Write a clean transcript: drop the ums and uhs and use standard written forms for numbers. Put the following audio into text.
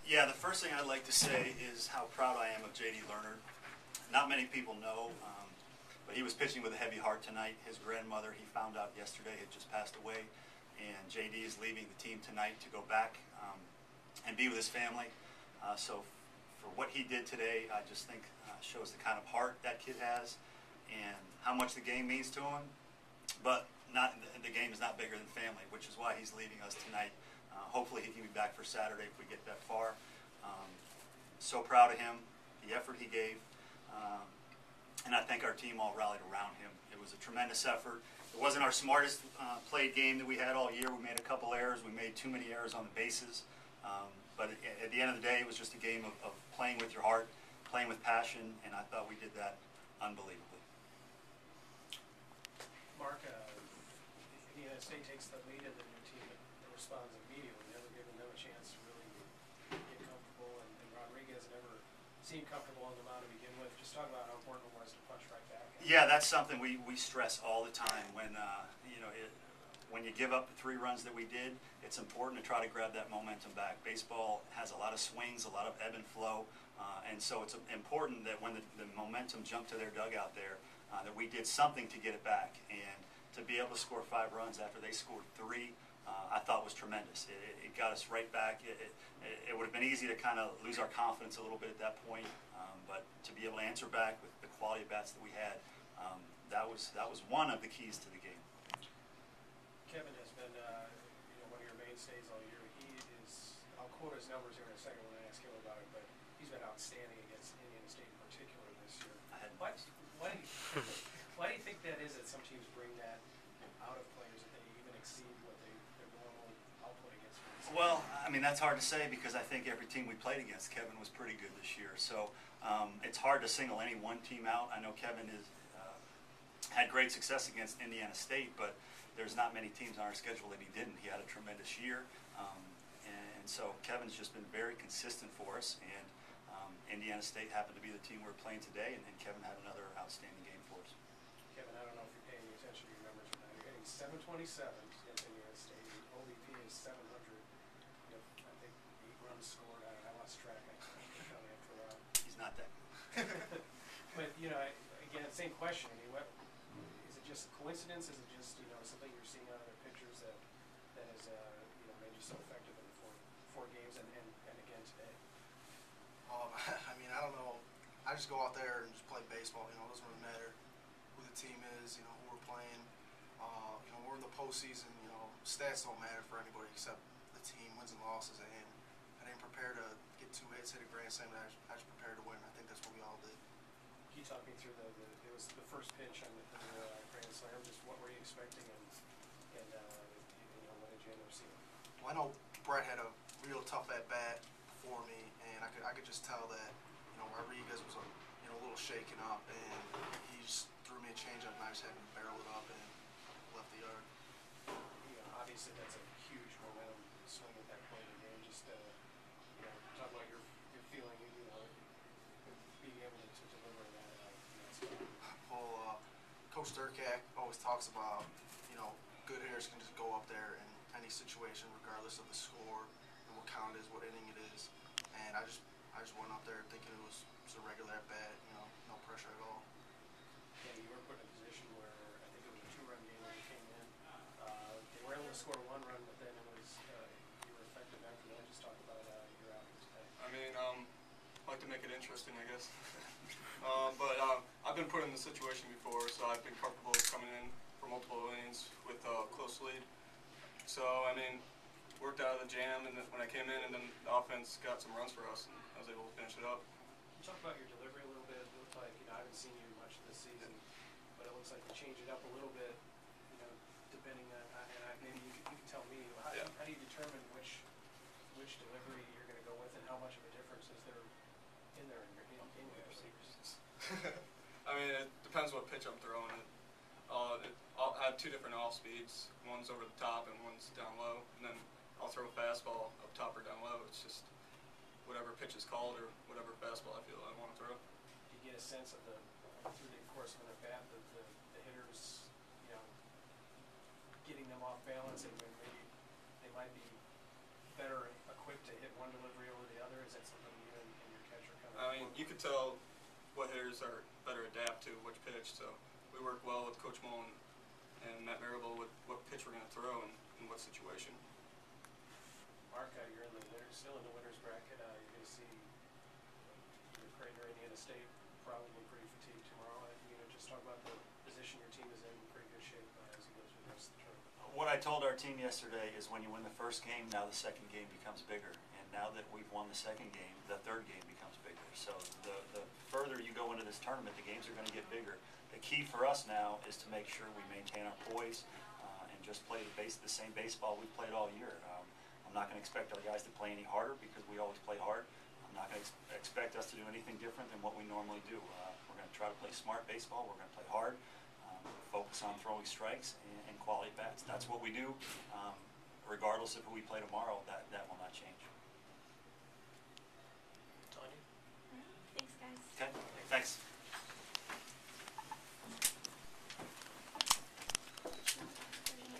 Yeah, the first thing I'd like to say is how proud I am of J.D. Lerner. Not many people know, but he was pitching with a heavy heart tonight. His grandmother, he found out yesterday, had just passed away, and J.D. is leaving the team tonight to go back and be with his family. So for what he did today, I just think shows the kind of heart that kid has and how much the game means to him. But the game is not bigger than family, which is why he's leaving us tonight. Hopefully he can be back for Saturday if we get that far. So proud of him, the effort he gave, and I think our team all rallied around him. It was a tremendous effort. It wasn't our smartest played game that we had all year. We made a couple errors. We made too many errors on the bases. But at the end of the day, it was just a game of playing with your heart, playing with passion, and I thought we did that unbelievably. Mark, Indiana State takes the lead in the new team that responds immediately, never giving them a chance to really get comfortable, and Rodriguez never seemed comfortable on the mound to begin with. Just talk about how important it was to punch right back. Yeah, that's something we stress all the time. When you give up the 3 runs that we did, it's important to try to grab that momentum back. Baseball has a lot of swings, a lot of ebb and flow, and so it's important that when the momentum jumped to their dugout there, that we did something to get it back. And to be able to score 5 runs after they scored 3, I thought was tremendous. It got us right back. It would have been easy to kind of lose our confidence a little bit at that point, but to be able to answer back with the quality of bats that we had, that was one of the keys to the game. Kevin has been one of your mainstays all year. He is, I'll quote his numbers here in a second when I ask him about it, but he's been outstanding against Indiana State in particular this year. Why do you think that is that some teams bring that out of players, that they even exceed what their normal output against them? Well, I mean, that's hard to say because I think every team we played against, Kevin was pretty good this year. So it's hard to single any one team out. I know Kevin had great success against Indiana State, but there's not many teams on our schedule that he didn't. He had a tremendous year, and so Kevin's just been very consistent for us, and Indiana State happened to be the team we're playing today, and Kevin had another outstanding game for us. Kevin, I don't know if you're paying attention to your numbers or not. You're hitting 727 against Indiana State. Your OVP is 700. I think 8 runs scored. I lost track. I can't after a while. He's not that good. But, again, same question. I mean, is it just a coincidence? Is it just, something you're seeing out of their pitchers that has, made you so effective in the four games and again today? I mean, I don't know. I just go out there and just play baseball. It doesn't really matter who the team is, who we're playing. We're in the postseason. Stats don't matter for anybody except the team, wins and losses. And I didn't prepare to get 2 hits, hit a grand slam. I just prepared to win. I think that's what we all did. Can you talk me through it was the first pitch on the grand slam? Just what were you expecting, and what did you end up seeing? Well, I know Brett had a real tough at bat before me, and I could just tell that Rodriguez was a little shaken up, and he just threw me a changeup, and I just had to barrel it up and left the yard. Obviously that's a huge momentum swing at that point in the game. Just talk about your feeling, being able to deliver that in that spot. Well, Coach Durkak always talks about good hitters can just go up there in any situation, regardless of the score and what count it is, what inning it is. And I just went up there thinking it was a regular at bat, no pressure at all. Yeah, you were put in a position where I think it was a 2-run game when you came in. They were able to score 1 run, but then it was you were effective after that. Just talk about your outing today. I mean, I like to make it interesting, I guess. But I've been put in this situation before, so I've been comfortable coming in for multiple innings with a close lead. So, I mean, worked out of the jam, and when I came in, and then the offense got some runs for us, and I was able to finish it up. Can you talk about your delivery a little bit? It looked like, I haven't seen you much this season, but it looks like you changed it up a little bit, depending on, and maybe you can tell me, how do you determine which delivery you're going to go with, and how much of a difference is there in your receivers? I mean, it depends what pitch I'm throwing. I have 2 different off speeds. One's over the top and one's down low. And then I'll throw a fastball up top or down low. It's just whatever pitch is called or whatever fastball I feel I want to throw. Do you get a sense of through the course of an at-bat, the hitters, getting them off balance, and maybe they might be better equipped to hit one delivery over the other? you could tell what hitters are better adapt to which pitch. So we work well with Coach Mullen and Matt Marable with what pitch we're going to throw and in what situation. Mark, you're in the still in the winners bracket. You're going to see either Creighton or Indiana State probably pretty fatigued tomorrow. Just talk about the position your team is in pretty good shape as you go through the rest of the tournament. What I told our team yesterday is when you win the first game, now the second game becomes bigger. And now that we've won the second game, the third game becomes bigger. So the further you go into this tournament, the games are going to get bigger. The key for us now is to make sure we maintain our poise and just play the same baseball we've played all year. I'm not going to expect our guys to play any harder because we always play hard. I'm not going to expect us to do anything different than what we normally do. We're going to try to play smart baseball. We're going to play hard, focus on throwing strikes and quality bats. That's what we do. Regardless of who we play tomorrow, that will not change.